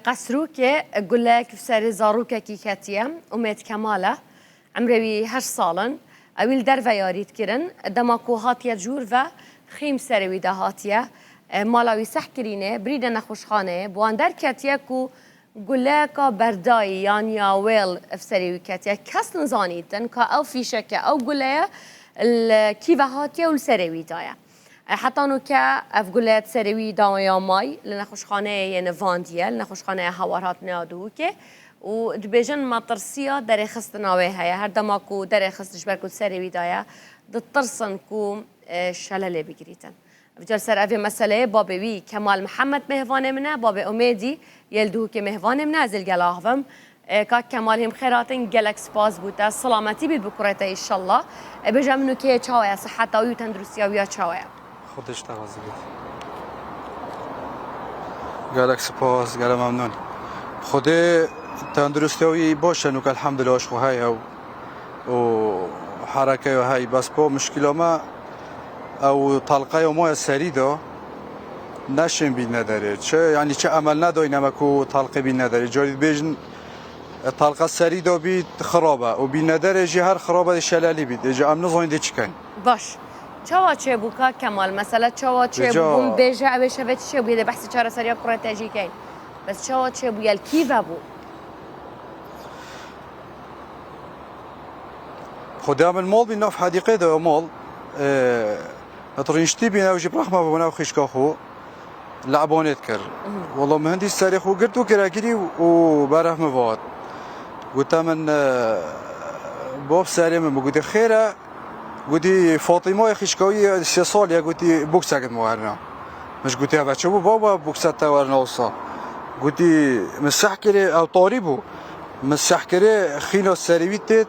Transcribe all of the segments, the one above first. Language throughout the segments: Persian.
قصروك قل لك في سر زاروك كي كاتيا أميت كمالة عمري 8 سالن أويل درفا ياريد كرن دماكو هاتيا جورفا خيم سروي ده هاتيا مالاوي سحكرينه بريده نخوشخانه بواندر كاتيا كو قل لك برداي يعني ويل في سروي كاتيا كاس نزانيتن كا أو في شك أو قل لك كيفا هاتيا والسروي دايا حتى انو که افگولت سروی داویا مای لنخوشخانه نواندیه لنخوشخانه هوارات نادو که و دبیجن مطرسیا در خست ناوی هیا هر دما کو در خستش برکو سروی دایا دترسن کو شلله بگیریتن افجال سر اوی مسئله بابوی کمال محمد مهوانه منه باب امیدی یلدو که مهوانه منه ازل گلاهوم که کمال هم خیراتن گلکس باز بوده سلامتی بید بکرته ایشالله بجمنو که چاوه صحت و تندرستی و چاوه خودش تغذیه بید گلک سپاس گلم ممنون خود تندرستی باشه که الحمدلله اشخو های و حرکه های بس با مشکل ما او طلقه ما سری دا نشین بید نداره چه عمل نداری نمکو طلقه بید نداره جارید بیجن طلقه سری دا بید خرابه و بید نداره جی هر خرابه شلالی بید جا امن زاینده چکن باش چاوا چه بوکا کمال مثلا چاوا چه بوم بیجا اوه شوه چه بویده بحث چاره سریا قرآن تاجی کن بس چاوا چه بویل کیوه بو خدا من مال بین ناف حدیقه دا مال اطرینشتی بین اوجی برخمه بونه و خیشکا خو لعبانت کر والله مهندس سری خو گرد و گراگیری و برحمه باد گوتا من باب سری من بگوده خیره قلتي فاطمه خشكاوي 3 سال يا قلتي بوكسات موارنا مش قلتي هذا شو بابا بوكسات تورنا وصا قلتي مسحكري او طاربو مسحكري خينا السريويت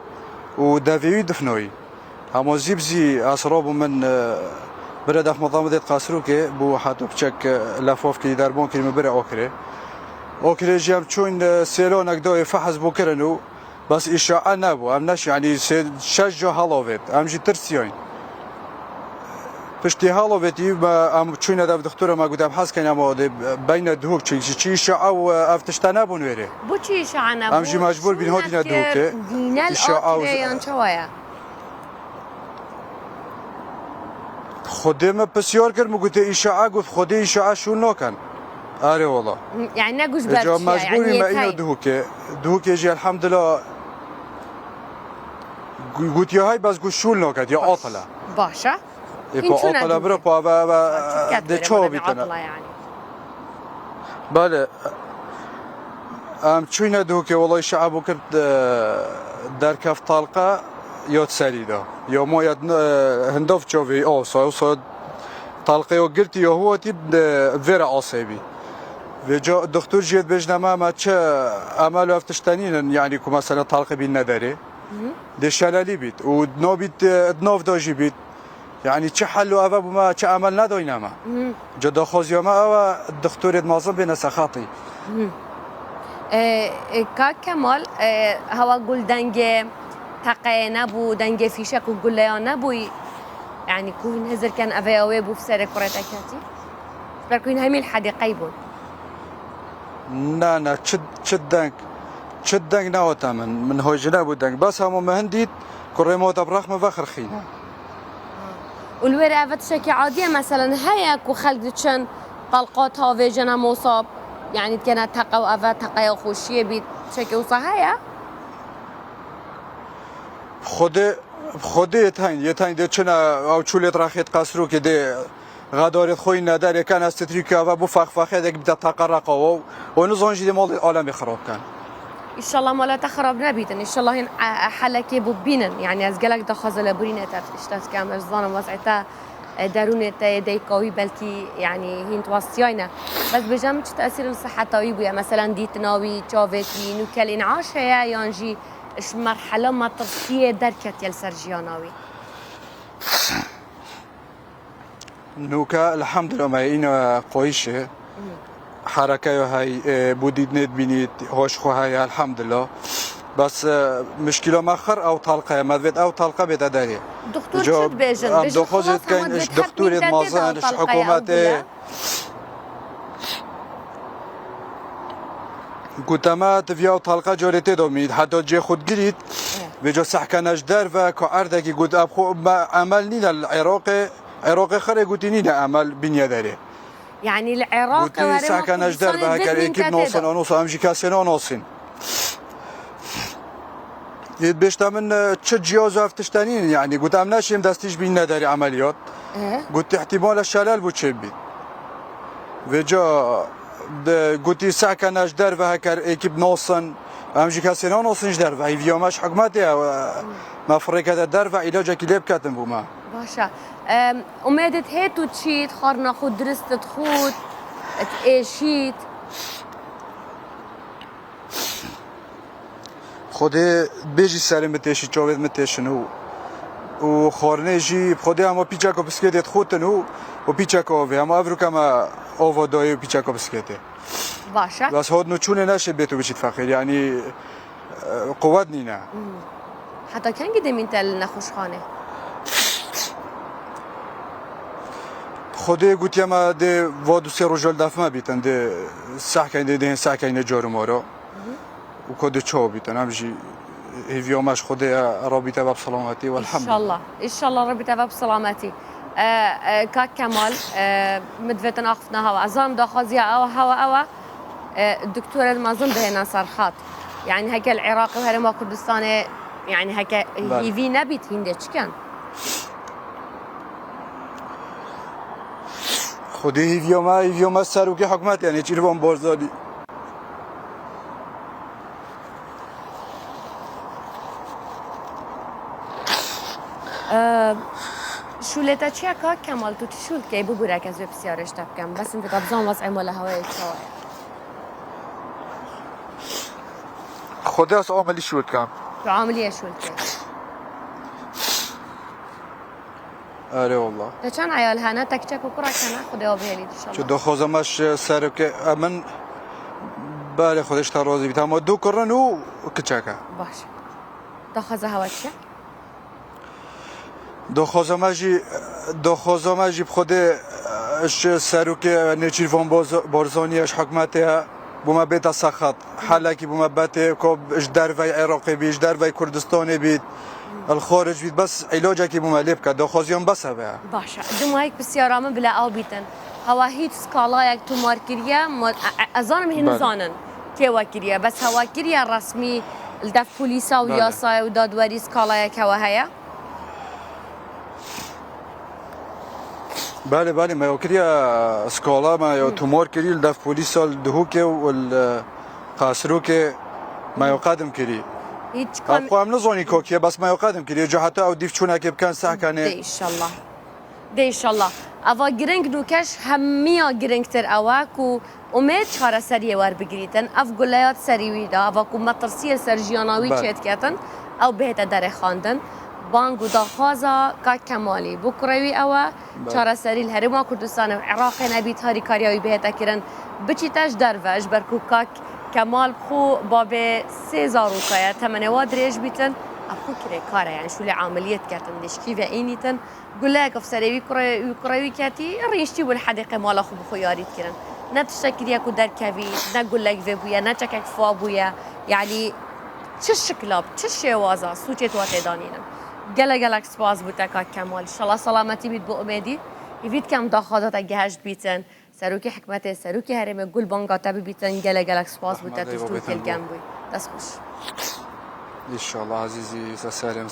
ودافيوي دفنوي اما زيبزي اسراب من برد اف مضامضه قاسروكي بو حاتو بشك لافوف كي دربون كلمه برا اوكري جاب چون سيلونك دو فحص بكرنو بس إشاعة نبو أمناش يعني شجع هالوفيت أمجي ترسيين پشتی هالوفيتي ما أم چون هذا دكتورة ما قدام حس كان أما بين دهوك شيء إشاعة وأفتشت نبون ويره بو چی إشاعة نبو أمجي مجبور بين هادي ندهوك إشاعة ويان شوية خدمة بسيار كر مقولة إشاعة قلت خدي إشاعة شو نوكن آره والله يعني نجوز برشة مجبوري ما إنه دهوك يجي الحمد لله قلت يا هاي بس قلت شو نوكت يا عطلة باشا يبقى عطلة برا با ده شو بيتنا يعني بله شو ندهوك والله شعب وكرت در كف طلقة يود سريدا يا ما يد هندوف شوفي صاد طلقة وقلت يا هو تيب فيرا عصبي وجا الدكتور جيت بجنما ما تش عمل افتشتنين يعني كو مثلا طلقة بين نداري ده شلالي بيت ودنو بيت دنوف داجي بيت يعني تش حلو أبا ما تش عمل ندوينا ما جدا خوز يوم أبا الدكتور مازن بين سخاطي كمال هوا قول دنجة تقي نبو دنجة فيشك وقول لي نبوي يعني كون هزر كان أفياوي بو في سر كرة أكاتي بركون همي الحديقة يبون نا تشد دنك ناوتا من هو جناب دنك بس هم مهنديت كريموت برخمة فخر خينا والوير أفت شكي عادية مثلا هيك وخلقتشن طلقات هاوي جنا مصاب يعني كانت تقا وأفت تقا وخوشية بيت شكي وصحية خودي يتهين ده چنا او چولت راخيت قصرو که ده غدارت خوی نداره کن استریکا و بو فخفخه دک بده تقرقه و نزانجی مال عالم خراب کن ان شاء الله مالا تخرب نبيتن ان شاء الله هن حلكي ببينن يعني از قالك دخازله برينه اشتات كامل زانم وضعته درونته ديكاوي بلكي يعني هين توصيانا بس بجم تاثير الصحه بويا مثلا ديتناوي تشافيتي نوكل انعاش هي يانجي اش مرحله ما ترسيه دركت يل سرجياناوي نوكا الحمد لله ما إنا قويشه حركة هاي بوديد نت بنيت هوش خو هاي الحمد لله بس مشكلة مخر أو طلقة مذبت أو طلقة بتداري دكتور شو بيجن دكتور كان دكتور مازن حكومة قلت ما تفيا طلقة جوريتي دوميد حتى جي خود قريت بيجو سحكناش دار كأردك قلت أبخو ما أمل نينا العراق خري قلت نينا أمل بنيا داري يعني العراق قلت سحكناش دار بهكر إكيب نوصن أنوصن كاسينو نوصن بيش تمن تشجيوز افتشتانين يعني قلت امناشيم دستيش بينا داري عمليات قلت احتمال الشلال بوتشبي وجا قلت ساكناش در وهكر اكيب نوصن امجي كاسينو نوصنش در وهي فيوماش حكماتي ما فريكة در وعلاجة كليب كاتم بوما باشا امدت هيتو تشيت خارنا خود درست تخوت تأشيت خودی بیشی سری متیشی چوبید متیشنو و خورنه جی خودی اما پیچاکو بسکیت خودتنو و پیچاکو وی اما افرو کما اوو دایی و پیچاکو بسکیته باشا بس هاد نچونه نشه بیتو بچید فخیر یعنی قوت نینه حتى كان قدام انت النخوش خانه خودی گوتی اما ده وادو سی رجال دفمه بیتن ده سحکین ده سحکین جارو مارو و كود تشو بيتنا نمشي هي ماش خدي ربي تبع بسلامتي والحمد ان شاء الله ان شاء الله ربي تبع بسلامتي كاك كمال مدفتنا اخفنا هوا عزام داخازيا هوا الدكتور المازن بهنا صرخات يعني هيك العراق وهرما كردستان يعني هيك هي في نبيت هندش كان خدي هي ما ساروكي حكمت يعني تشيلهم بورزادي شو لتا تشيكا كمال تو تشول كي ببرك از بسيارش تبكم بس انت تبزون وضع ولا هواي شوية خدي اس عملي شو كام عاملية شو الكي اري والله كان عيال هنا تكتك وكرة كان خدي وبيلي ان شاء الله شو دو خوزماش ساروكي امن بالي خدش ترازي بتاع دو كرنو كتشاكا باش تاخذ هواك دو خوزماجی بخوده اش ساروكي نيچير فون بورزوني اش حكمتها بوما بيت سخط حالكي بوما بيت كوب اش دروي عراقي بيش دروي كردستاني بيت الخارج بيت بس علاجك بوما ليبكا دو خوزيون بس هبا باشا دم هيك بسيارة من بلا او بيتن هوا هيت سكالايك تو ماركريا ازان مهن زانن كي واكريا بس هوا كريا رسمي الدف بوليسا وياسا ودادوري سكالايك هوا هيا بله ما يوكريا سكولا ما يو تومور كري الدف بوليس الدهوكي والقاسروكي ما يقدم كري اقوى من زوني كوكي بس ما يقدم كري جو حتى او ديف شونا كيف كان ساعه كان ان شاء الله دي ان شاء الله افا جرينج نوكش هميا جرينج تر اواك و امید چهار سریه ور بگیریتن اف گلایات سریوی دا اوا کو مترسیه سرجیاناوی چت کتن او بهت در خواندن بانگو داخازا کا کمالی بکروی اوا چهار سری الهرما کردستان و عراق نبی تاری کاریوی بهت کرن بچیتاش دروش برکو کا کمال خو باب 3000 روپیه تمنواد ریج بیتن اخو کری کاره يعني شو عمليات كاتن دشكي فاينيتن قول لك افسري كروي كاتي ريشتي والحديقه مال اخو بخياريت كرن نتشكل ياكو در كافي نقول لك فيبويا نتشكك فابويا يعني تش كلاب تش وازا سوچت وات دانينا جلك سپاس بوتك كمال ان شاء الله سلامتي بيت بو اميدي يفيد كم داخادات جهشت بيتن سروكي حكمته سروكي هرم قول بانغا تبي بيتن جلك سپاس بوتك تشتو كل جنبي دس خوش ان شاء الله عزيزي سالم